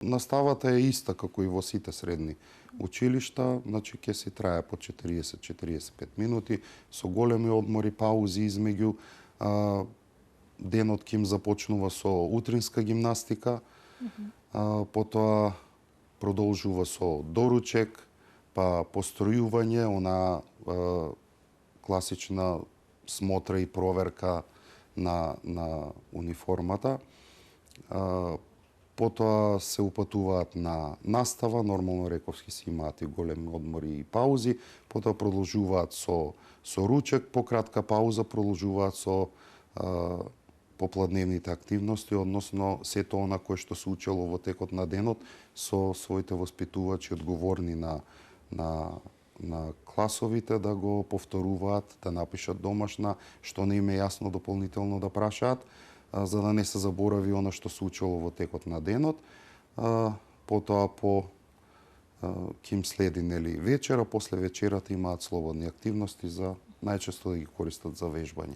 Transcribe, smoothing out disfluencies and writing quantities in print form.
Наставата е иста како и во сите средни училишта, значи ќе си трае по 40-45 минути со големи одмори, паузи измеѓу. Денот ќе им започнува со утринска гимнастика, потоа продолжува со доручек, па постројување, она класична смотра и проверка на униформата. Потоа се упатуваат на настава, нормално рековски си имаат и големи одмори и паузи, потоа продолжуваат со ручек, по кратка пауза продолжуваат со попладневните активности, односно сето она кое што се учело во текот на денот со своите воспитувачи одговорни на класовите да го повторуваат, да напишат домашна, што не им е јасно дополнително да прашаат, за да не се заборави она што се учело во текот на денот. Потоа ќе им следи вечера, после вечерата имаат слободни активности за најчесто да ги користат за вежбање.